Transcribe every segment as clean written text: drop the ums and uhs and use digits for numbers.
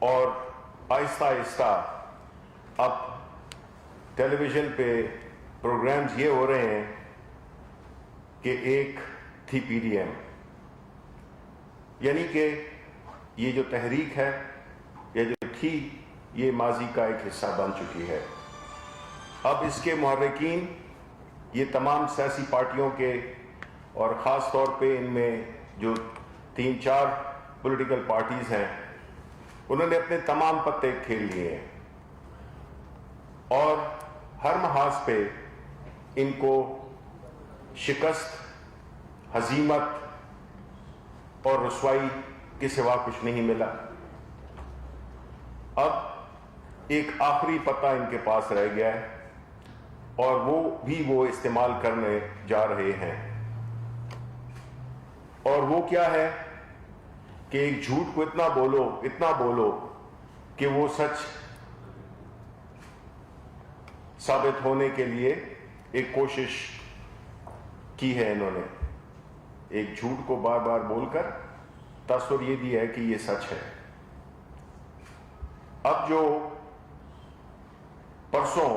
اور آہستہ آہستہ اب ٹیلی ویژن پہ پروگرامز یہ ہو رہے ہیں کہ ایک تھی پی ڈی ایم، یعنی کہ یہ جو تحریک ہے یا جو تھی یہ ماضی کا ایک حصہ بن چکی ہے۔ اب اس کے محرکین یہ تمام سیاسی پارٹیوں کے اور خاص طور پہ ان میں جو 3-4 پولیٹیکل پارٹیز ہیں انہوں نے اپنے تمام پتے کھیل لیے ہیں اور ہر محاذ پہ ان کو شکست، ہزیمت اور رسوائی کے سوا کچھ نہیں ملا۔ اب ایک آخری پتہ ان کے پاس رہ گیا ہے اور وہ استعمال کرنے جا رہے ہیں، اور وہ کیا ہے کہ ایک جھوٹ کو اتنا بولو کہ وہ سچ ثابت ہونے کے لیے ایک کوشش کی ہے۔ انہوں نے ایک جھوٹ کو بار بار بول کر تصور یہ دی ہے کہ یہ سچ ہے۔ اب جو پرسوں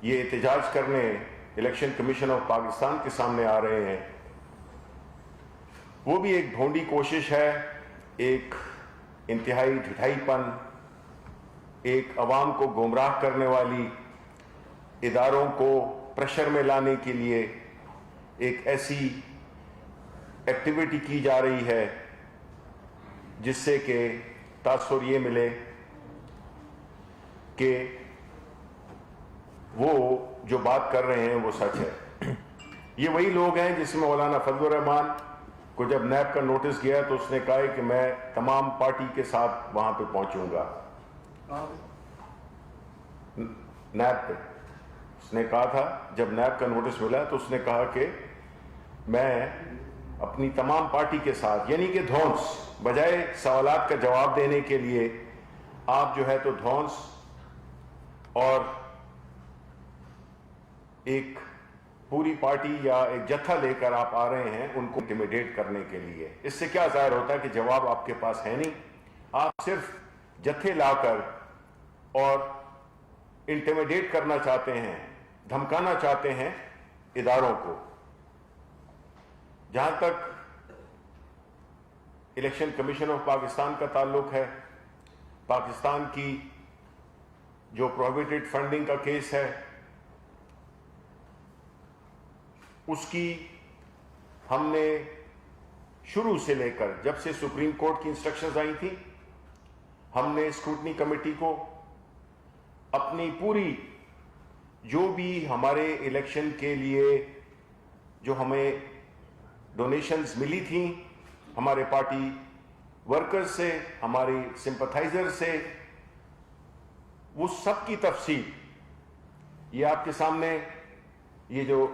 یہ احتجاج کرنے الیکشن کمیشن آف پاکستان کے سامنے آ رہے ہیں، وہ بھی ایک ڈھونڈی کوشش ہے، ایک انتہائی ڈھٹائی پن، ایک عوام کو گمراہ کرنے والی، اداروں کو پریشر میں لانے کے لیے ایک ایسی ایکٹیویٹی کی جا رہی ہے جس سے کہ تاثر یہ ملے کہ وہ جو بات کر رہے ہیں وہ سچ ہے۔ یہ وہی لوگ ہیں جس میں مولانا فضل الرحمان کو جب نیب کا نوٹس گیا تو اس نے کہا کہ میں تمام پارٹی کے ساتھ وہاں پہ پہنچوں گا، نیب پہ اس نے کہا تھا، جب نیب کا نوٹس ملا تو اس نے کہا کہ میں اپنی تمام پارٹی کے ساتھ، یعنی کہ دھونس، بجائے سوالات کا جواب دینے کے لیے آپ جو ہے تو دھونس اور ایک پوری پارٹی یا ایک جتھا لے کر آپ آ رہے ہیں ان کو انٹیمیڈیٹ کرنے کے لیے۔ اس سے کیا ظاہر ہوتا ہے کہ جواب آپ کے پاس ہے نہیں، آپ صرف جتھے لا کر اور انٹیمیڈیٹ کرنا چاہتے ہیں، دھمکانا چاہتے ہیں اداروں کو۔ جہاں تک الیکشن کمیشن آف پاکستان کا تعلق ہے، پاکستان کی جو پروہیبٹڈ فنڈنگ کا کیس ہے اس کی ہم نے شروع سے لے کر جب سے سپریم کورٹ کی انسٹرکشنز آئی تھیں، ہم نے اسکروٹنی کمیٹی کو اپنی پوری جو بھی ہمارے الیکشن کے لیے جو ہمیں ڈونیشنز ملی تھیں ہمارے پارٹی ورکرز سے، ہمارے سمپتھائزر سے، وہ سب کی تفصیل یہ آپ کے سامنے یہ جو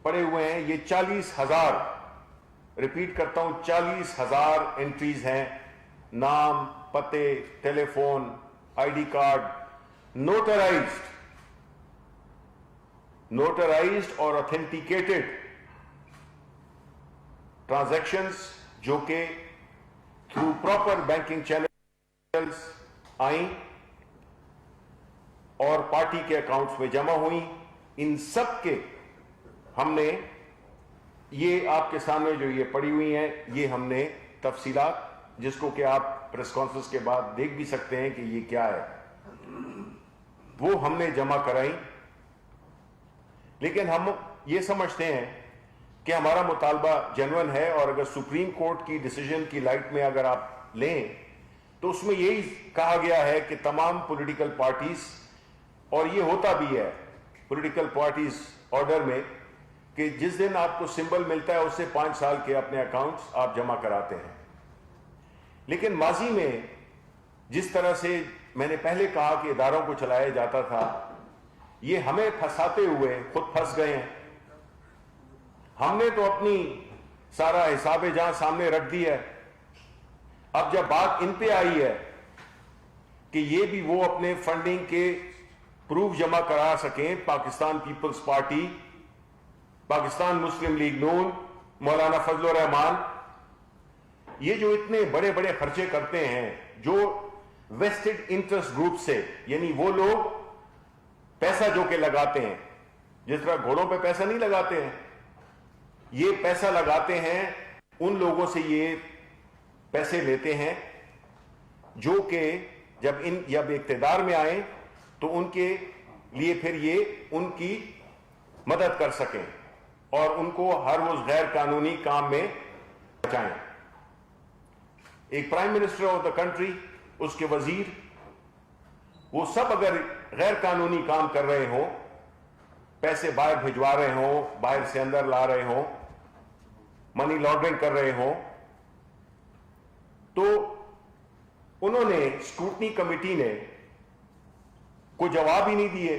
پڑے ہوئے ہیں، یہ 40,000، ریپیٹ کرتا ہوں 40,000 انٹریز ہیں، نام، پتے، telephone, I D card, notarized اور اتھینٹیکیٹڈ ٹرانزیکشنز جو کہ تھرو پراپر بینکنگ چینلز آئیں اور پارٹی کے اکاؤنٹس میں جمع ہوئیں۔ ان سب کے ہم نے یہ آپ کے سامنے جو یہ پڑی ہوئی ہیں، یہ ہم نے تفصیلات، جس کو کہ آپ پریس کانفرنس کے بعد دیکھ بھی سکتے ہیں کہ یہ کیا ہے، وہ ہم نے جمع کرائی۔ لیکن ہم یہ سمجھتے ہیں کہ ہمارا مطالبہ جینوئن ہے، اور اگر سپریم کورٹ کی ڈیسیجن کی لائٹ میں اگر آپ لیں تو اس میں یہی کہا گیا ہے کہ تمام پولیٹیکل پارٹیز، اور یہ ہوتا بھی ہے پولیٹیکل پارٹیز آرڈر میں، کہ جس دن آپ کو سمبل ملتا ہے اس سے 5 سال کے اپنے اکاؤنٹس آپ جمع کراتے ہیں۔ لیکن ماضی میں جس طرح سے میں نے پہلے کہا کہ اداروں کو چلایا جاتا تھا، یہ ہمیں پھنساتے ہوئے خود پھنس گئے ہیں۔ ہم نے تو اپنی سارا حساب جہاں سامنے رکھ دی ہے، اب جب بات ان پہ آئی ہے کہ یہ بھی وہ اپنے فنڈنگ کے پروف جمع کرا سکیں، پاکستان پیپلز پارٹی، پاکستان مسلم لیگ نون، مولانا فضل الرحمان، یہ جو اتنے بڑے بڑے خرچے کرتے ہیں، جو ویسٹڈ انٹرسٹ گروپ سے، یعنی وہ لوگ پیسہ جو کہ لگاتے ہیں، جس طرح گھوڑوں پہ پیسہ نہیں لگاتے ہیں، یہ پیسہ لگاتے ہیں ان لوگوں سے، یہ پیسے لیتے ہیں جو کہ جب اقتدار میں آئیں تو ان کے لیے پھر یہ ان کی مدد کر سکیں اور ان کو ہر روز غیر قانونی کام میں بچائیں۔ ایک prime minister of the country, اس کے وزیر، وہ سب اگر غیر قانونی کام کر رہے ہوں، پیسے باہر بھجوا رہے ہوں، باہر سے اندر لا رہے ہوں، منی لانڈرنگ کر رہے ہوں، تو انہوں نے اسکروٹنی کمیٹی نے کوئی جواب ہی نہیں دیے،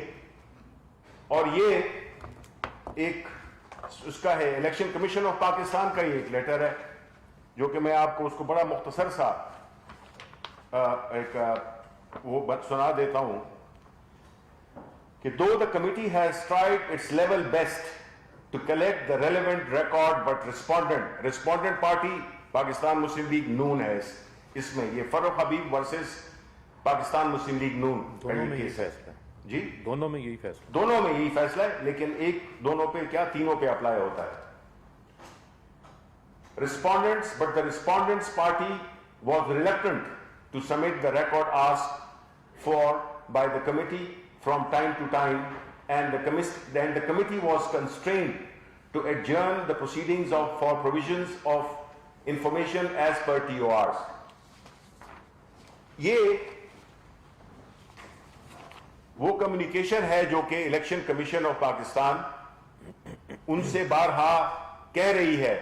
اور یہ ایک اس کا ہے الیکشن کمیشن آف پاکستان کا یہ ایک لیٹر ہے، جو کہ میں آپ کو اس کو بڑا مختصر سا ایک وہ سنا دیتا ہوں کہ though the committee has tried its level best to collect the relevant record but respondent party Pakistan Muslim League Noon ہے اس میں، یہ فروخ حبیب ورسز پاکستان مسلم لیگ نون، دونوں میں یہی فیصلہ ہے، جی دونوں میں یہی فیصلہ، دونوں میں یہی فیصلہ ہے، لیکن ایک دونوں پہ کیا تینوں پہ اپلائی ہوتا ہے۔ But the respondents party was reluctant to submit the record asked for by the committee from time to time, and the committee was constrained to adjourn the proceedings for provisions of information as per TORs. یہ وہ communication ہے جو کہ election commission of Pakistan ان سے بارہا کہہ رہی ہے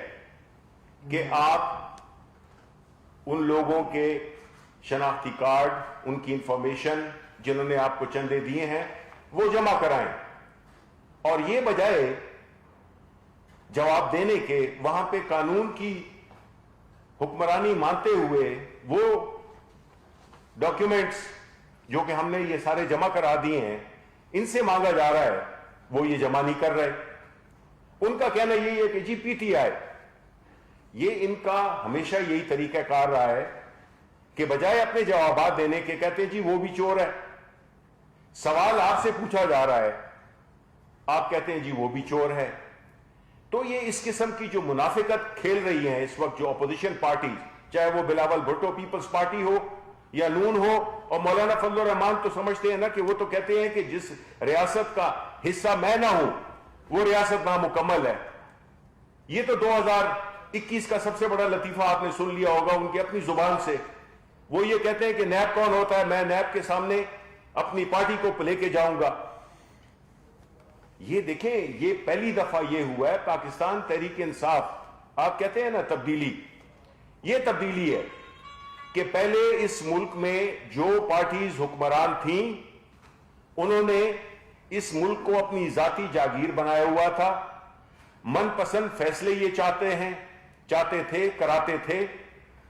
کہ آپ ان لوگوں کے شناختی کارڈ، ان کی انفارمیشن جنہوں نے آپ کو چندے دیے ہیں وہ جمع کرائیں، اور یہ بجائے جواب دینے کے وہاں پہ قانون کی حکمرانی مانتے ہوئے وہ ڈاکیومنٹس جو کہ ہم نے یہ سارے جمع کرا دیے ہیں ان سے مانگا جا رہا ہے، وہ یہ جمع نہیں کر رہے۔ ان کا کہنا یہی ہے کہ جی پی ٹی آئی، یہ ان کا ہمیشہ یہی طریقہ کار رہا ہے کہ بجائے اپنے جوابات دینے کے کہتے ہیں جی وہ بھی چور ہے، سوال آپ سے پوچھا جا رہا ہے، آپ کہتے ہیں جی وہ بھی چور ہے۔ تو یہ اس قسم کی جو منافقت کھیل رہی ہیں اس وقت جو اپوزیشن پارٹی، چاہے وہ بلاول بھٹو پیپلز پارٹی ہو یا نون ہو، اور مولانا فضل الرحمان تو سمجھتے ہیں نا کہ وہ تو کہتے ہیں کہ جس ریاست کا حصہ میں نہ ہوں وہ ریاست نامکمل ہے۔ یہ تو 2021 کا سب سے بڑا لطیفہ آپ نے سن لیا ہوگا ان کی اپنی زبان سے، وہ یہ کہتے ہیں کہ نیب کون ہوتا ہے، میں نیب کے سامنے اپنی پارٹی کو لے کے جاؤں گا۔ یہ دیکھیں، یہ پہلی دفعہ یہ ہوا ہے پاکستان تحریک انصاف، آپ کہتے ہیں نا تبدیلی، یہ تبدیلی ہے کہ پہلے اس ملک میں جو پارٹیز حکمران تھیں انہوں نے اس ملک کو اپنی ذاتی جاگیر بنایا ہوا تھا، من پسند فیصلے یہ چاہتے تھے، کراتے تھے،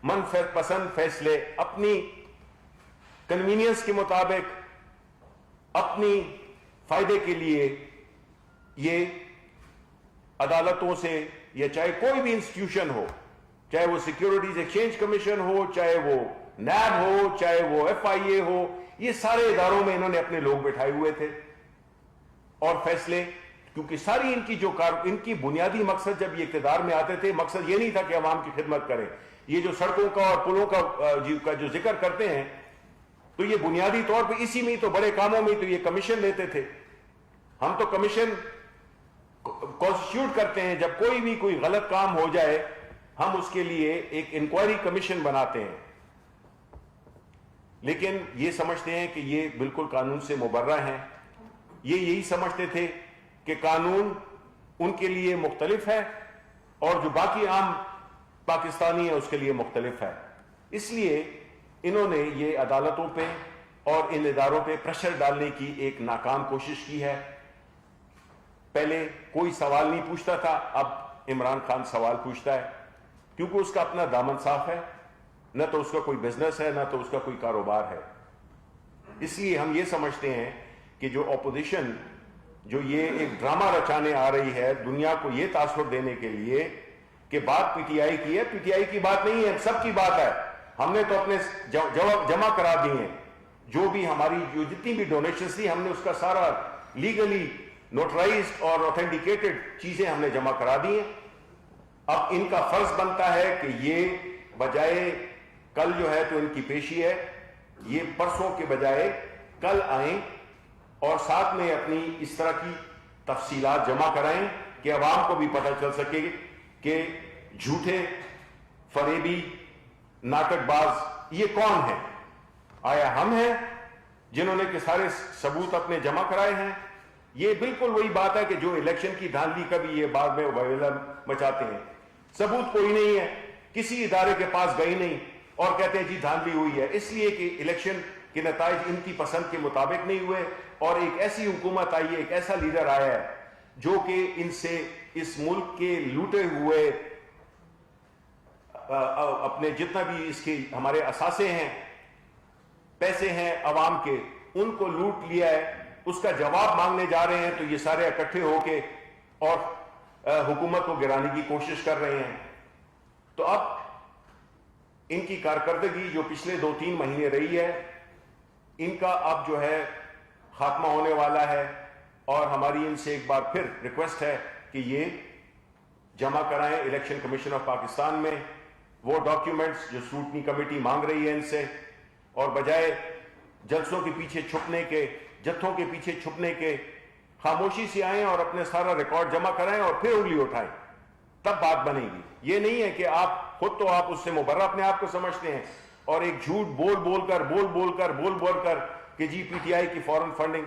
من پسند فیصلے اپنی کنوینئنس کے مطابق اپنی فائدے کے لیے یہ عدالتوں سے، یا چاہے کوئی بھی انسٹیٹیوشن ہو، چاہے وہ سیکیورٹیز ایکسچینج کمیشن ہو، چاہے وہ نیب ہو، چاہے وہ ایف آئی اے ہو، یہ سارے اداروں میں انہوں نے اپنے لوگ بٹھائے ہوئے تھے، اور فیصلے، کیونکہ ساری ان کی بنیادی مقصد جب یہ اقتدار میں آتے تھے، مقصد یہ نہیں تھا کہ عوام کی خدمت کریں۔ یہ جو سڑکوں کا اور پلوں کا جو ذکر کرتے ہیں تو یہ بنیادی طور پہ اسی میں تو بڑے کاموں میں تو یہ کمیشن لیتے تھے۔ ہم تو کمیشن کانسٹیٹیوٹ کرتے ہیں، جب کوئی غلط کام ہو جائے ہم اس کے لیے ایک انکوائری کمیشن بناتے ہیں، لیکن یہ سمجھتے ہیں کہ یہ بالکل قانون سے مبرہ ہیں۔ یہ یہی سمجھتے تھے کہ قانون ان کے لیے مختلف ہے اور جو باقی عام پاکستانی ہیں اس کے لیے مختلف ہے، اس لیے انہوں نے یہ عدالتوں پہ اور ان اداروں پہ پریشر ڈالنے کی ایک ناکام کوشش کی ہے۔ پہلے کوئی سوال نہیں پوچھتا تھا، اب عمران خان سوال پوچھتا ہے، کیونکہ اس کا اپنا دامن صاف ہے، نہ تو اس کا کوئی بزنس ہے، نہ تو اس کا کوئی کاروبار ہے۔ اس لیے ہم یہ سمجھتے ہیں کہ جو اپوزیشن جو یہ ایک ڈرامہ رچانے آ رہی ہے دنیا کو یہ تاثر دینے کے لیے کہ بات پی ٹی آئی کی ہے، پی ٹی آئی کی بات نہیں ہے، سب کی بات ہے۔ ہم نے تو اپنے جمع کرا دیے ہیں، جو بھی ہماری جو جتنی بھی ڈونیشنز تھی ہم نے اس کا سارا لیگلی نوٹرائزڈ اور اوتھینٹیکیٹڈ چیزیں ہم نے جمع کرا دی ہیں۔ اب ان کا فرض بنتا ہے کہ یہ بجائے کل جو ہے تو ان کی پیشی ہے، یہ پرسوں کے بجائے کل آئیں اور ساتھ میں اپنی اس طرح کی تفصیلات جمع کرائیں کہ عوام کو بھی پتہ چل سکے کہ جھوٹے فریبی ناٹک باز یہ کون ہیں۔ آیا ہم ہیں جنہوں نے کہ سارے ثبوت اپنے جمع کرائے ہیں؟ یہ بالکل وہی بات ہے کہ جو الیکشن کی دھاندلی کا بھی یہ بعد میں وبیلہ مچاتے ہیں۔ ثبوت کوئی نہیں ہے، کسی ادارے کے پاس گئی نہیں اور کہتے ہیں جی دھاندلی ہوئی ہے، اس لیے کہ الیکشن کے نتائج ان کی پسند کے مطابق نہیں ہوئے اور ایک ایسی حکومت آئی ہے، ایک ایسا لیڈر آیا ہے جو کہ ان سے اس ملک کے لوٹے ہوئے اپنے جتنا بھی اس کے ہمارے اثاثے ہیں، پیسے ہیں عوام کے، ان کو لوٹ لیا ہے، اس کا جواب مانگنے جا رہے ہیں تو یہ سارے اکٹھے ہو کے اور حکومت کو گرانے کی کوشش کر رہے ہیں۔ تو اب ان کی کارکردگی جو پچھلے 2-3 مہینے رہی ہے، ان کا اب جو ہے خاتمہ ہونے والا ہے، اور ہماری ان سے ایک بار پھر ریکویسٹ ہے کہ یہ جمع کرائیں الیکشن کمیشن آف پاکستان میں وہ ڈاکیومنٹس جو اسکروٹنی کمیٹی مانگ رہی ہے ان سے، اور بجائے جلسوں کے پیچھے چھپنے کے، جتھوں کے پیچھے چھپنے کے، خاموشی سے آئیں اور اپنے سارا ریکارڈ جمع کرائیں اور پھر انگلی اٹھائیں، تب بات بنے گی۔ یہ نہیں ہے کہ آپ خود تو آپ اس سے مبرہ اپنے آپ کو سمجھتے ہیں اور ایک جھوٹ بول کر کہ جی پی ٹی آئی کی فورن فنڈنگ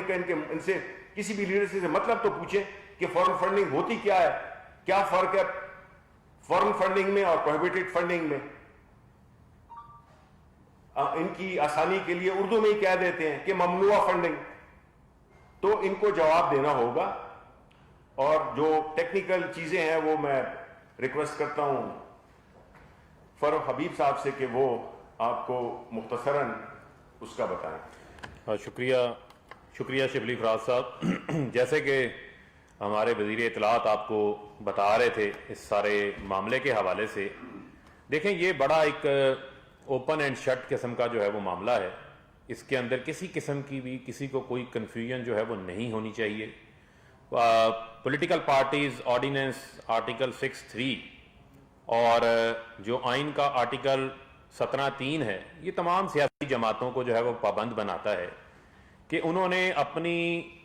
کا ان سے کسی بھی لیڈر سے مطلب تو پوچھیں کہ فورن فنڈنگ ہوتی کیا ہے، کیا فرق ہے فورن فنڈنگ میں اور پروہیبٹڈ فنڈنگ میں۔ ان کی آسانی کے لیے اردو میں ہی کہہ دیتے ہیں کہ ممنوع فنڈنگ، تو ان کو جواب دینا ہوگا۔ اور جو ٹیکنیکل چیزیں ہیں وہ میں ریکویسٹ کرتا ہوں فاروق حبیب صاحب سے کہ وہ آپ کو مختصراً اس کا بتائیں۔ شکریہ شبلی فراز صاحب۔ جیسے کہ ہمارے وزیر اطلاعات آپ کو بتا رہے تھے اس سارے معاملے کے حوالے سے، دیکھیں یہ بڑا ایک اوپن اینڈ شٹ قسم کا جو ہے وہ معاملہ ہے، اس کے اندر کسی قسم کی بھی کسی کو کوئی کنفیوژن جو ہے وہ نہیں ہونی چاہیے۔ پولیٹیکل پارٹیز آرڈیننس آرٹیکل 6(3) اور جو آئین کا آرٹیکل 17(3) ہے، یہ تمام سیاسی جماعتوں کو جو ہے وہ پابند بناتا ہے کہ انہوں نے اپنی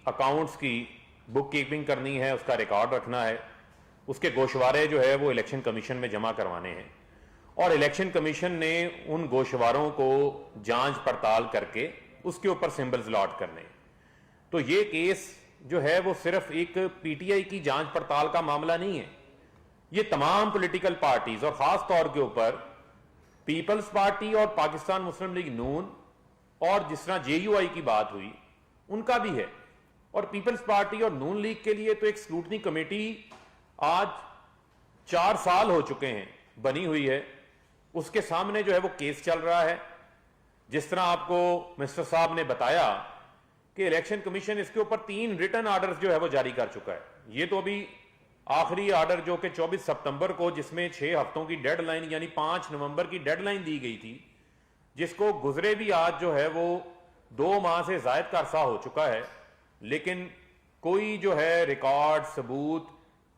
اکاؤنٹس کی بک کیپنگ کرنی ہے، اس کا ریکارڈ رکھنا ہے، اس کے گوشوارے جو ہے وہ الیکشن کمیشن میں جمع کروانے ہیں، اور الیکشن کمیشن نے ان گوشواروں کو جانچ پڑتال کر کے اس کے اوپر سمبلز لاٹ کرنے۔ تو یہ کیس جو ہے وہ صرف ایک پی ٹی آئی کی جانچ پڑتال کا معاملہ نہیں ہے، یہ تمام پولیٹیکل پارٹیز اور خاص طور کے اوپر پیپلز پارٹی اور پاکستان مسلم لیگ نون، اور جس طرح جے یو آئی کی بات ہوئی ان کا بھی ہے، اور پیپلز پارٹی اور نون لیگ کے لیے تو ایک اسکروٹنی کمیٹی آج 4 سال ہو چکے ہیں بنی ہوئی ہے، اس کے سامنے جو ہے وہ کیس چل رہا ہے۔ جس طرح آپ کو مسٹر صاحب نے بتایا کہ الیکشن کمیشن اس کے اوپر 3 ریٹن آرڈرز جو ہے وہ جاری کر چکا ہے۔ یہ تو ابھی آخری آرڈر جو کہ 24 سپتمبر کو، جس میں 6 ہفتوں کی ڈیڈ لائن یعنی 5 نومبر کی ڈیڈ لائن دی گئی تھی، جس کو گزرے بھی آج جو ہے وہ 2 ماہ سے زائد کا عرصہ ہو چکا ہے، لیکن کوئی جو ہے ریکارڈ ثبوت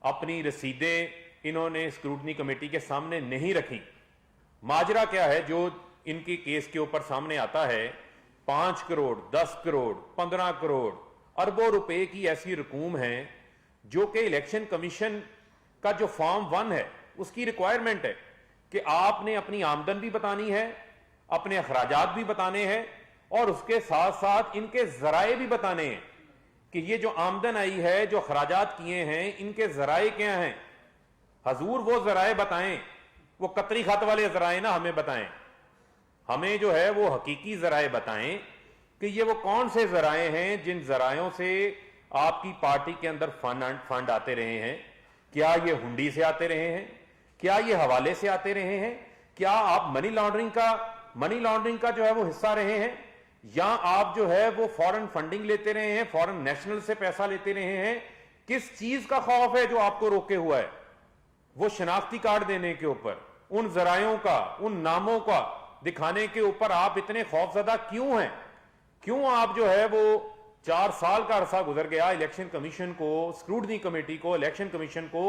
اپنی رسیدیں انہوں نے اسکروٹنی کمیٹی کے سامنے نہیں رکھی۔ ماجرا کیا ہے جو ان کی کیس کے اوپر سامنے آتا ہے؟ 5 کروڑ 10 کروڑ 15 کروڑ اربوں روپے کی ایسی رقوم ہیں جو کہ الیکشن کمیشن کا جو فارم 1 ہے اس کی ریکوائرمنٹ ہے کہ آپ نے اپنی آمدن بھی بتانی ہے، اپنے اخراجات بھی بتانے ہیں، اور اس کے ساتھ ساتھ ان کے ذرائع بھی بتانے ہیں کہ یہ جو آمدن آئی ہے، جو اخراجات کیے ہیں، ان کے ذرائع کیا ہیں۔ حضور وہ ذرائع بتائیں، وہ قطری خط والے ذرائع نہ ہمیں بتائیں، ہمیں جو ہے وہ حقیقی ذرائع بتائیں کہ یہ وہ کون سے ذرائع ہیں جن ذرائعوں سے آپ کی پارٹی کے اندر فنڈ آتے رہے ہیں۔ کیا یہ ہنڈی سے آتے رہے ہیں؟ کیا یہ حوالے سے آتے رہے ہیں؟ کیا آپ منی لانڈرنگ کا جو ہے وہ حصہ رہے ہیں، یا آپ جو ہے وہ فورن فنڈنگ لیتے رہے ہیں، فورن نیشنل سے پیسہ لیتے رہے ہیں؟ کس چیز کا خوف ہے جو آپ کو روکے ہوا ہے؟ وہ شناختی کارڈ دینے کے اوپر، ان ذرائعوں کا, ان ناموں کا دکھانے کے اوپر آپ اتنے خوفزدہ کیوں ہیں؟ کیوں آپ جو ہے وہ 4 سال کا عرصہ گزر گیا, الیکشن کمیشن کو, اسکروٹنی کمیٹی کو, الیکشن کمیشن کو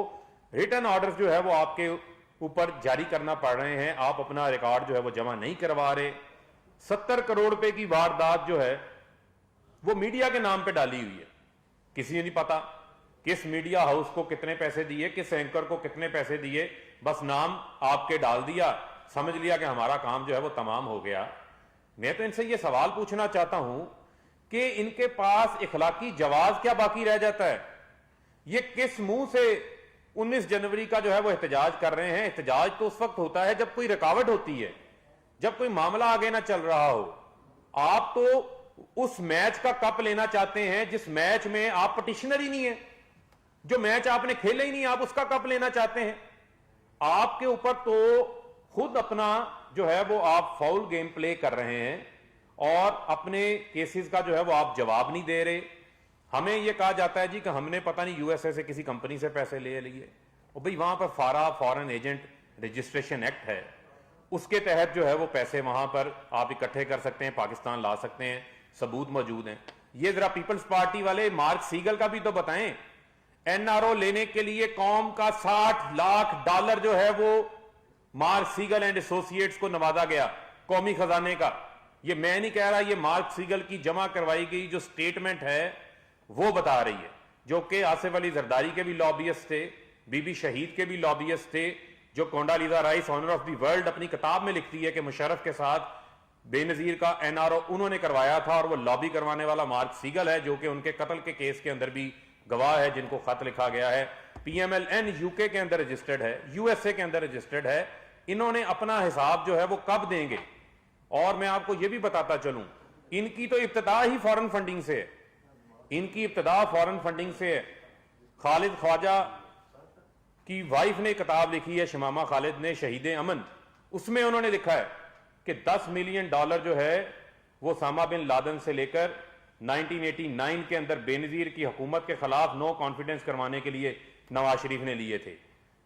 ریٹن آرڈر جو ہے وہ آپ کے اوپر جاری کرنا پڑ رہے ہیں, آپ اپنا ریکارڈ جو ہے وہ جمع نہیں کروا رہے. 70 کروڑ روپے کی واردات جو ہے وہ میڈیا کے نام پہ ڈالی ہوئی ہے. کسی نے نہیں پتا کس میڈیا ہاؤس کو کتنے پیسے دیے, کس اینکر کو کتنے پیسے دیے, بس نام آپ کے ڈال دیا, سمجھ لیا کہ ہمارا کام جو ہے وہ تمام ہو گیا. میں تو ان سے یہ سوال پوچھنا چاہتا ہوں کہ ان کے پاس اخلاقی جواز کیا باقی رہ جاتا ہے؟ یہ کس منہ سے 19 جنوری کا جو ہے وہ احتجاج کر رہے ہیں؟ احتجاج تو اس وقت ہوتا ہے جب کوئی رکاوٹ ہوتی ہے, جب کوئی معاملہ آگے نہ چل رہا ہو. آپ تو اس میچ کا کپ لینا چاہتے ہیں جس میچ میں آپ پٹیشنر ہی نہیں ہیں, جو میچ آپ نے کھیلا ہی نہیں, آپ اس کا کپ لینا چاہتے ہیں. آپ کے اوپر تو خود اپنا جو ہے وہ آپ فاؤل گیم پلے کر رہے ہیں اور اپنے کیسز کا جو ہے وہ آپ جواب نہیں دے رہے. ہمیں یہ کہا جاتا ہے جی کہ ہم نے پتہ نہیں یو ایس اے سے کسی کمپنی سے پیسے لے لیے, اور بھئی وہاں پر فارن ایجنٹ رجسٹریشن ایکٹ ہے, اس کے تحت جو ہے وہ پیسے وہاں پر آپ اکٹھے کر سکتے ہیں, پاکستان لا سکتے ہیں, ثبوت موجود ہیں. یہ ذرا پیپلز پارٹی والے مارک سیگل کا بھی تو بتائیں. این آر او لینے کے لیے قوم کا $60 لاکھ جو ہے وہ مارک سیگل اینڈ ایسوسیٹس کو نوازا گیا قومی خزانے کا. یہ میں نہیں کہہ رہا, یہ مارک سیگل کی جمع کروائی گئی جو سٹیٹمنٹ ہے وہ بتا رہی ہے, جو کہ آصف علی زرداری کے بھی لابیسٹ تھے, بی بی شہید کے بھی لابیسٹ تھے, جو Condoleezza Rice honour of the world اپنی کتاب میں لکھتی ہے کہ مشرف کے ساتھ بے نظیر کا این آر او انہوں نے کروایا تھا, اور وہ لابی کروانے والا مارک سیگل ہے, جو کہ ان کے قتل کے کیس کے اندر بھی گواہ ہے, جن کو خط لکھا گیا ہے. P M L N U کے اندر رجسٹرڈ ہے, یو ایس اے کے اندر رجسٹرڈ ہے. انہوں نے اپنا حساب جو ہے وہ کب دیں گے؟ اور میں آپ کو یہ بھی بتاتا چلوں, ان کی تو ابتدا ہی فارن فنڈنگ سے ہے, ان کی ابتدا فارن فنڈنگ سے ہے. خالد خواجہ کی وائف نے کتاب لکھی ہے, شمامہ خالد نے, شہید امن, اس میں انہوں نے لکھا ہے کہ $10 ملین جو ہے وہ اسامہ بن لادن سے لے کر 1989 کے اندر بے نظیر کی حکومت کے خلاف نو کانفیڈنس کروانے کے لیے نواز شریف نے لیے تھے.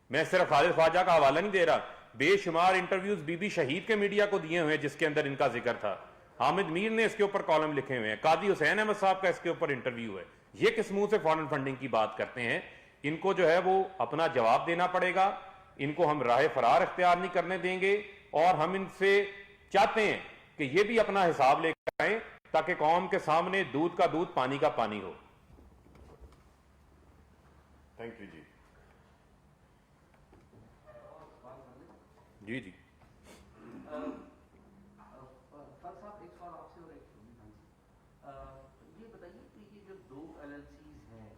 میں صرف خالد خواجہ کا حوالہ نہیں دے رہا, بے شمار انٹرویوز بی بی شہید کے میڈیا کو دیے ہوئے ہیں جس کے اندر ان کا ذکر تھا. حامد میر نے اس کے اوپر کالم لکھے ہوئے ہیں, قاضی حسین احمد صاحب کا اس کے اوپر انٹرویو ہے. یہ کس منہ سے فارن فنڈنگ کی بات کرتے ہیں؟ ان کو جو ہے وہ اپنا جواب دینا پڑے گا, ان کو ہم راہ فرار اختیار نہیں کرنے دیں گے, اور ہم ان سے چاہتے ہیں کہ یہ بھی اپنا حساب لے کر آئیں تاکہ قوم کے سامنے دودھ کا دودھ پانی کا پانی ہو. تھینک یو جی. جی جی یہ بتائیے کہ یہ جو 2 LLCs ہیں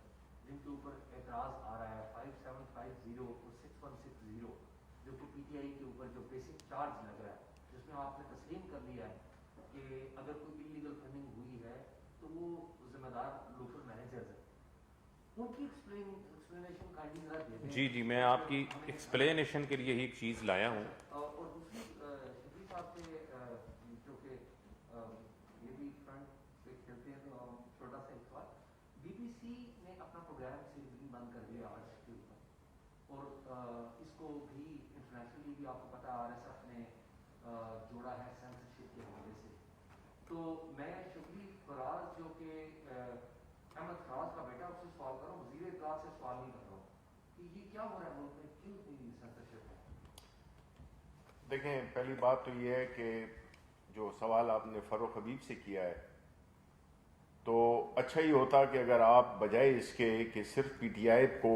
جن کے اوپر اعتراض آ رہا ہے 5750 اور 6160, جو کہ پی ٹی آئی کے اوپر جو بیسک چارج لگ رہا ہے, جس میں آپ نے تسلیم کر لیا ہے کہ اگر کوئی انلیگل فنڈنگ ہوئی ہے تو وہ ذمہ دار لوکل مینیجرز ہیں, ان کی ایکسپلینیشن کائنڈلی ذرا دے دیں. جی جی میں آپ کی ایکسپلینیشن کے لیے ہی ایک چیز لایا ہوں. اور دوسری شفیع صاحب سے جو کہ یہ بھی فرنٹ پہ کھیلتے ہیں, تو چھوٹا سا ایک سوال, بی بی سی نے اپنا پروگرام سیریز بند کر دیا آرٹس کے اوپر, اور اس کو بھی انٹرنیشنلی بھی آپ کو پتا آر ایس ایف نے جوڑا ہے سینسرشپ کے حوالے سے. تو میں شفیع فراز جو کہ احمد فراز کا بیٹا, اس سے سوال کر رہا ہوں, وزیر اطلاع سے سوال نہیں کر رہا ہوں کہ یہ کیا ہو رہا ہے ملک میں, کیوں اتنی سینسرشپ ہے؟ دیکھیں, پہلی بات تو یہ ہے کہ جو سوال آپ نے فاروق حبیب سے کیا ہے, تو اچھا ہی ہوتا کہ اگر آپ بجائے اس کے کہ صرف پی ٹی آئی کو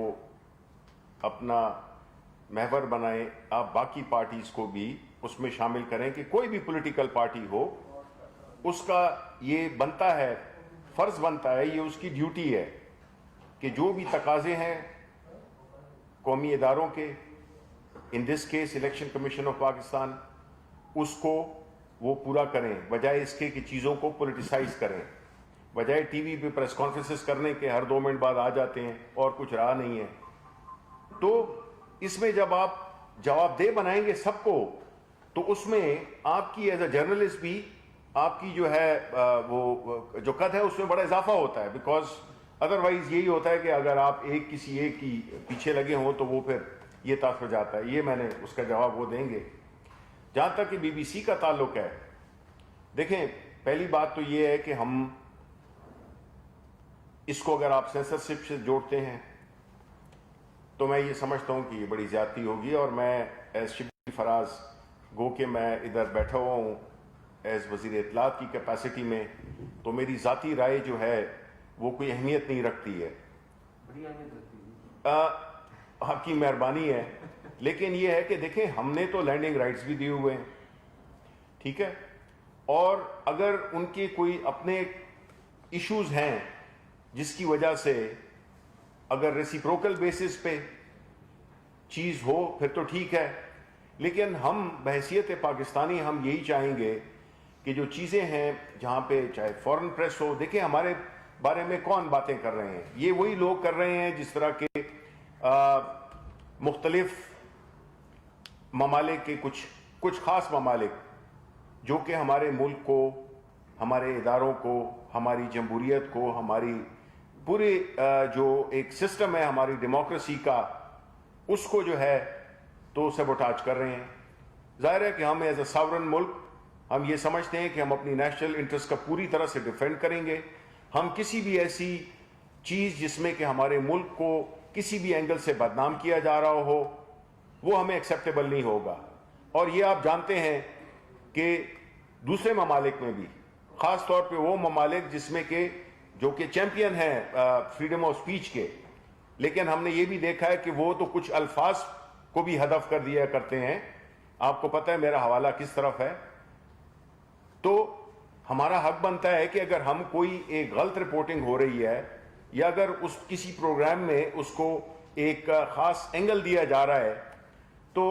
اپنا محور بنائیں, آپ باقی پارٹیز کو بھی اس میں شامل کریں, کہ کوئی بھی پولیٹیکل پارٹی ہو اس کا یہ بنتا ہے, فرض بنتا ہے, یہ اس کی ڈیوٹی ہے کہ جو بھی تقاضے ہیں قومی اداروں کے, ان دس case election commission of Pakistan, اس کو وہ پورا کریں, بجائے اس کے کہ چیزوں کو پولیٹیسائز کریں, بجائے ٹی وی پہ پریس کانفرنسز کرنے کے ہر 2 منٹ بعد آ جاتے ہیں اور کچھ رہا نہیں ہے. تو اس میں جب آپ جواب دہ بنائیں گے سب کو, تو اس میں آپ کی ایز اے جرنلسٹ بھی آپ کی جو ہے وہ جو قد ہے اس میں بڑا اضافہ ہوتا ہے, بیکاز ادروائز یہی ہوتا ہے کہ اگر آپ کسی ایک کی پیچھے لگے ہوں تو وہ پھر یہ تاثر جاتا ہے. یہ میں نے اس کا جواب وہ دیں گے. جہاں تک کہ بی بی سی کا تعلق ہے، دیکھیں پہلی بات تو یہ ہے کہ ہم اس کو اگر آپ سینسرشپ سے جوڑتے ہیں تو میں یہ سمجھتا ہوں کہ یہ بڑی زیادتی ہوگی. اور میں ایز شبلی فراز گو کہ میں ادھر بیٹھا ہوا ہوں ایز وزیر اطلاعات کی کیپیسٹی میں، تو میری ذاتی رائے جو ہے وہ کوئی اہمیت نہیں رکھتی ہے. بڑی اہمیت رکھتی ہے. آپ کی مہربانی ہے. لیکن یہ ہے کہ دیکھیں ہم نے تو لینڈنگ رائٹس بھی دیے ہوئے ہیں، ٹھیک ہے، اور اگر ان کے کوئی اپنے ایشوز ہیں جس کی وجہ سے اگر ریسیپروکل بیسس پہ چیز ہو پھر تو ٹھیک ہے. لیکن ہم بحیثیت پاکستانی ہم یہی چاہیں گے کہ جو چیزیں ہیں جہاں پہ چاہے فورن پریس ہو، دیکھیں ہمارے بارے میں کون باتیں کر رہے ہیں، یہ وہی لوگ کر رہے ہیں جس طرح کے مختلف ممالک کے کچھ خاص ممالک جو کہ ہمارے ملک کو، ہمارے اداروں کو، ہماری جمہوریت کو، ہماری پورے جو ایک سسٹم ہے ہماری ڈیموکریسی کا، اس کو جو ہے تو سیبوٹاج کر رہے ہیں. ظاہر ہے کہ ہم ایز اے ساورن ملک ہم یہ سمجھتے ہیں کہ ہم اپنی نیشنل انٹرسٹ کا پوری طرح سے ڈیفینڈ کریں گے. ہم کسی بھی ایسی چیز جس میں کہ ہمارے ملک کو کسی بھی اینگل سے بدنام کیا جا رہا ہو وہ ہمیں ایکسیپٹیبل نہیں ہوگا. اور یہ آپ جانتے ہیں کہ دوسرے ممالک میں بھی، خاص طور پہ وہ ممالک جس میں کہ جو کہ چیمپئن ہیں فریڈم آف سپیچ کے، لیکن ہم نے یہ بھی دیکھا ہے کہ وہ تو کچھ الفاظ کو بھی ہدف کر دیا کرتے ہیں. آپ کو پتہ ہے میرا حوالہ کس طرف ہے. تو ہمارا حق بنتا ہے کہ اگر ہم کوئی ایک غلط رپورٹنگ ہو رہی ہے یا اگر اس کسی پروگرام میں اس کو ایک خاص اینگل دیا جا رہا ہے تو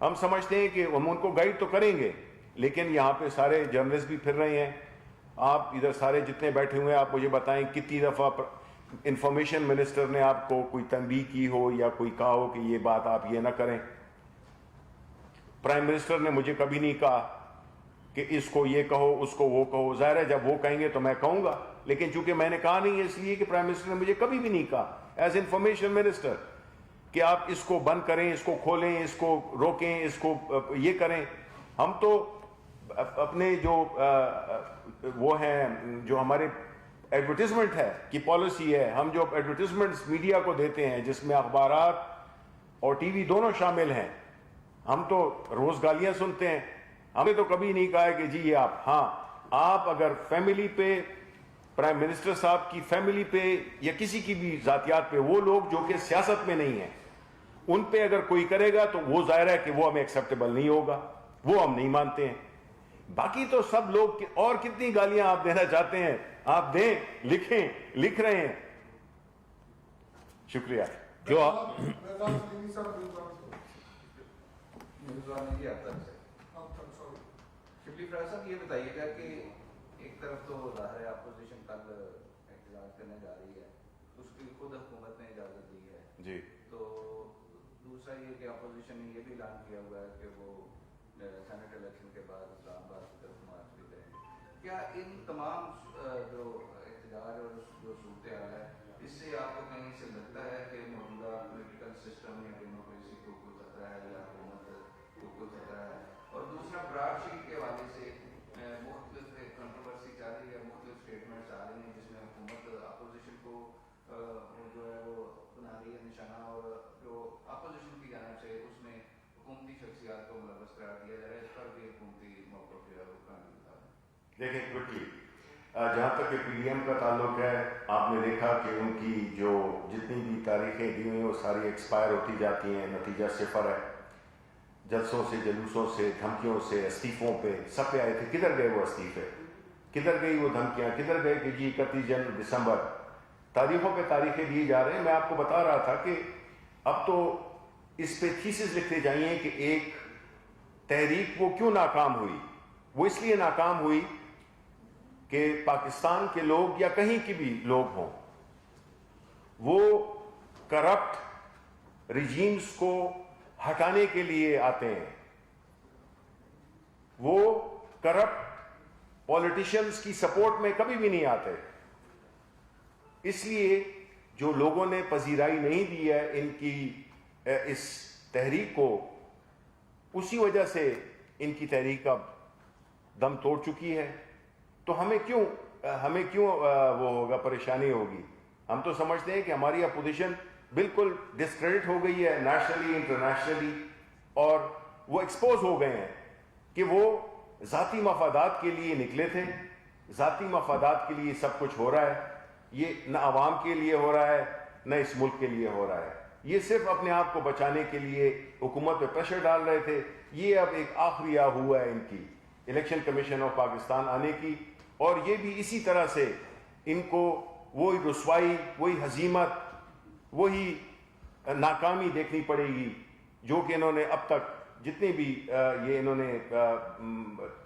ہم سمجھتے ہیں کہ ہم ان کو گائیڈ تو کریں گے. لیکن یہاں پہ سارے جرنلسٹ بھی پھر رہے ہیں، آپ ادھر سارے جتنے بیٹھے ہوئے ہیں، آپ مجھے بتائیں کتنی دفعہ انفارمیشن منسٹر نے آپ کو کوئی تنبیہ کی ہو یا کوئی کہا ہو کہ یہ بات آپ یہ نہ کریں. پرائم منسٹر نے مجھے کبھی نہیں کہا کہ اس کو یہ کہو اس کو وہ کہو. ظاہر ہے جب وہ کہیں گے تو میں کہوں گا، لیکن چونکہ میں نے کہا نہیں ہے اس لیے کہ پرائم منسٹر نے مجھے کبھی بھی نہیں کہا ایز انفارمیشن منسٹر کہ آپ اس کو بند کریں، اس کو کھولیں، اس کو روکیں، اس کو یہ کریں. ہم تو اپنے جو وہ ہیں جو ہمارے ایڈورٹیزمنٹ ہے کی پالیسی ہے، ہم جو ایڈورٹیزمنٹس میڈیا کو دیتے ہیں جس میں اخبارات اور ٹی وی دونوں شامل ہیں، ہم تو روز گالیاں سنتے ہیں. ہم نے تو کبھی نہیں کہا ہے کہ جی یہ آپ اگر فیملی پہ، پرائم منسٹر صاحب کی فیملی پہ یا کسی کی بھی ذاتیات پہ، وہ لوگ جو کہ سیاست میں نہیں ہیں ان پہ اگر کوئی کرے گا تو وہ ظاہر ہے کہ وہ ہمیں ایکسیپٹیبل نہیں ہوگا، وہ ہم نہیں مانتے ہیں. باقی تو سب لوگ اور کتنی گالیاں آپ دینا چاہتے ہیں آپ دیں، لکھیں، لکھ رہے ہیں. شکریہ. جو شبلی فراز صاحب یہ بتائیے گا کہ ایک طرف تو ظاہر ہے اپوزیشن کل احتجاج کرنے جا رہی ہے، اس کی خود حکومت نے اجازت دی ہے جی. تو دوسرا یہ کہ اپوزیشن نے یہ بھی اعلان کیا ہوا ہے کہ وہ سینٹ الیکشن کے بعد اسلام آباد کی طرف مارچ بھی کریں گے. کیا ان تمام جو احتجاج اور جو صورتحال ہے اس سے آپ کو کہیں سے لگتا ہے کہ موجودہ پولیٹیکل سسٹم یا ڈیموکریسی کو کوئی خطرہ ہے یا حکومت کو کوئی خطرہ ہے؟ اور دوسرا براڈ شیٹ کے حوالے سے مختلف کنٹروورسی چل رہی ہے، مختلف اسٹیٹمنٹس آ رہی ہیں جس میں حکومت اپوزیشن کو جو ہے وہ بنا رہی ہے نشانہ، اور جو اپوزیشن کی جانب سے اس میں حکومتی شخصیات کو ملوث قرار دیا جا رہا ہے. اس پر بھی حکومتی موقف جو ہے وہ قائم ہوتا ہے. دیکھیں کوئکلی جہاں تک کہ پی ڈی ایم کا تعلق ہے، آپ نے دیکھا کہ ان کی جو جتنی بھی تاریخیں دی ہوئی ہیں وہ ساری ایکسپائر ہوتی جاتی ہیں، نتیجہ صفر ہے. جلسوں سے، جلوسوں سے، دھمکیوں سے، استعفوں پہ سب پہ آئے تھے. کدھر گئے وہ استعفے؟ کدھر گئی وہ دھمکیاں؟ کدھر گئے کہ جی 31 دسمبر؟ تاریخوں پہ تاریخیں دیے جا رہے ہیں. میں آپ کو بتا رہا تھا کہ اب تو اس پہ تھیسس لکھتے جائیں کہ ایک تحریک وہ کیوں ناکام ہوئی. وہ اس لیے ناکام ہوئی کہ پاکستان کے لوگ یا کہیں کی بھی لوگ ہوں، وہ کرپٹ ریجیمز کو ہٹانے کے لیے آتے ہیں، وہ کرپٹ پولیٹیشنز کی سپورٹ میں کبھی بھی نہیں آتے. اس لیے جو لوگوں نے پذیرائی نہیں دی ہے ان کی اس تحریک کو اسی وجہ سے ان کی تحریک اب دم توڑ چکی ہے، تو ہمیں کیوں وہ ہوگا، پریشانی ہوگی؟ ہم تو سمجھتے ہیں کہ ہماری اپوزیشن بالکل ڈسکریڈٹ ہو گئی ہے نیشنلی انٹرنیشنلی، اور وہ ایکسپوز ہو گئے ہیں کہ وہ ذاتی مفادات کے لیے نکلے تھے، ذاتی مفادات کے لیے سب کچھ ہو رہا ہے، یہ نہ عوام کے لیے ہو رہا ہے نہ اس ملک کے لیے ہو رہا ہے، یہ صرف اپنے آپ کو بچانے کے لیے حکومت پہ پریشر ڈال رہے تھے۔ یہ اب ایک آخری ہوا ہے ان کی الیکشن کمیشن آف پاکستان آنے کی، اور یہ بھی اسی طرح سے ان کو وہی رسوائی، وہی ہزیمت، وہی ناکامی دیکھنی پڑے گی جو کہ انہوں نے اب تک جتنے بھی یہ انہوں نے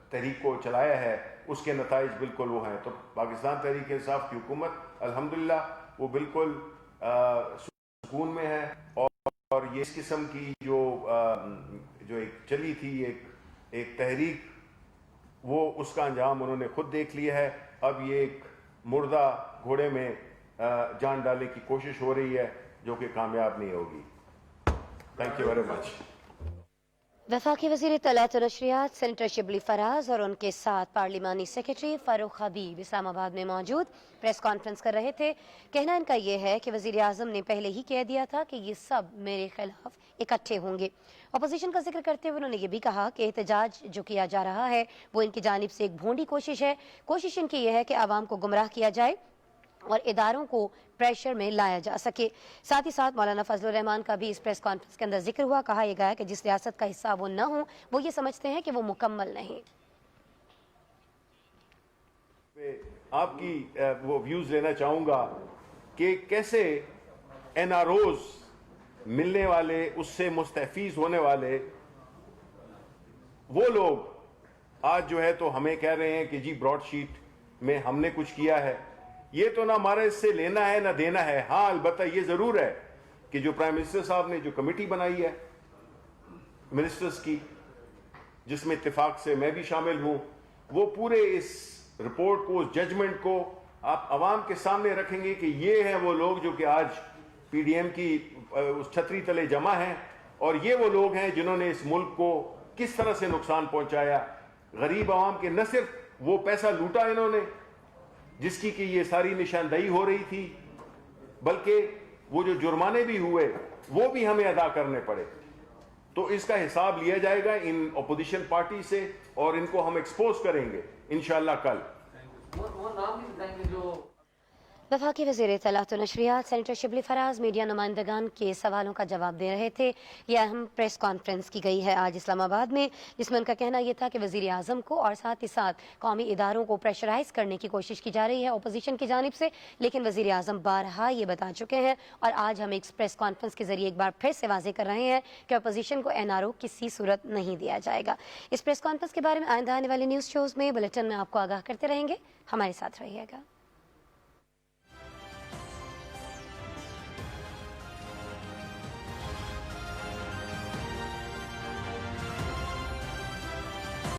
تحریک کو چلایا ہے اس کے نتائج بالکل وہ ہیں۔ تو پاکستان تحریک انصاف کی حکومت الحمدللہ وہ بالکل سکون میں ہے، اور یہ اس قسم کی جو ایک چلی تھی ایک تحریک، وہ اس کا انجام انہوں نے خود دیکھ لیا ہے۔ اب یہ ایک مردہ گھوڑے میں جان ڈالنے کی کوشش ہو رہی ہے جو کہ کامیاب نہیں ہوگی۔ Thank you very much. وفاقی وزیر اطلاعات و نشریات سینیٹر شبلی فراز اور ان کے ساتھ پارلیمانی سیکرٹری فاروق حبیب اسلام آباد میں موجود پریس کانفرنس کر رہے تھے۔ کہنا ان کا یہ ہے کہ وزیر اعظم نے پہلے ہی کہہ دیا تھا کہ یہ سب میرے خلاف اکٹھے ہوں گے۔ اپوزیشن کا ذکر کرتے ہوئے انہوں نے یہ بھی کہا کہ احتجاج جو کیا جا رہا ہے وہ ان کی جانب سے ایک بھونڈی کوشش ہے۔ کوشش ان کی یہ ہے کہ عوام کو گمراہ کیا جائے اور اداروں کو پریشر میں لایا جا سکے۔ ساتھ ہی ساتھ مولانا فضل الرحمان کا بھی اس پریس کانفرنس کے اندر ذکر ہوا۔ کہا یہ گیا کہ جس ریاست کا حصہ وہ نہ ہوں وہ یہ سمجھتے ہیں کہ وہ مکمل نہیں۔ آپ کی وہ ویوز لینا چاہوں گا کہ کیسے این آر اوز ملنے والے، اس سے مستفیض ہونے والے وہ لوگ آج جو ہے تو ہمیں کہہ رہے ہیں کہ جی براڈ شیٹ میں ہم نے کچھ کیا ہے۔ یہ تو نہ ہمارے اس سے لینا ہے نہ دینا ہے۔ ہاں البتہ یہ ضرور ہے کہ جو پرائم منسٹر صاحب نے جو کمیٹی بنائی ہے منسٹرز کی، جس میں اتفاق سے میں بھی شامل ہوں، وہ پورے اس رپورٹ کو، اس ججمنٹ کو آپ عوام کے سامنے رکھیں گے کہ یہ ہیں وہ لوگ جو کہ آج پی ڈی ایم کی اس چھتری تلے جمع ہیں، اور یہ وہ لوگ ہیں جنہوں نے اس ملک کو کس طرح سے نقصان پہنچایا۔ غریب عوام کے نہ صرف وہ پیسہ لوٹا انہوں نے جس کی کہ یہ ساری نشاندہی ہو رہی تھی، بلکہ وہ جو جرمانے بھی ہوئے وہ بھی ہمیں ادا کرنے پڑے۔ تو اس کا حساب لیا جائے گا ان اپوزیشن پارٹی سے، اور ان کو ہم ایکسپوز کریں گے انشاءاللہ کل۔ وہ نام بھی بتائیں گے جو وفاقی وزیر اطلاعات و نشریات سینیٹر شبلی فراز میڈیا نمائندگان کے سوالوں کا جواب دے رہے تھے۔ یہ اہم پریس کانفرنس کی گئی ہے آج اسلام آباد میں، جس میں ان کا کہنا یہ تھا کہ وزیر اعظم کو اور ساتھ ہی ساتھ قومی اداروں کو پریشرائز کرنے کی کوشش کی جا رہی ہے اپوزیشن کی جانب سے، لیکن وزیر اعظم بارہا یہ بتا چکے ہیں، اور آج ہم ایک پریس کانفرنس کے ذریعے ایک بار پھر سے واضح کر رہے ہیں کہ اپوزیشن کو این آر او کسی صورت نہیں دیا جائے گا۔ اس پریس کانفرنس کے بارے میں آئندہ آنے والے نیوز شوز میں بلیٹن میں آپ کو آگاہ کرتے رہیں گے، ہمارے ساتھ رہیے گا۔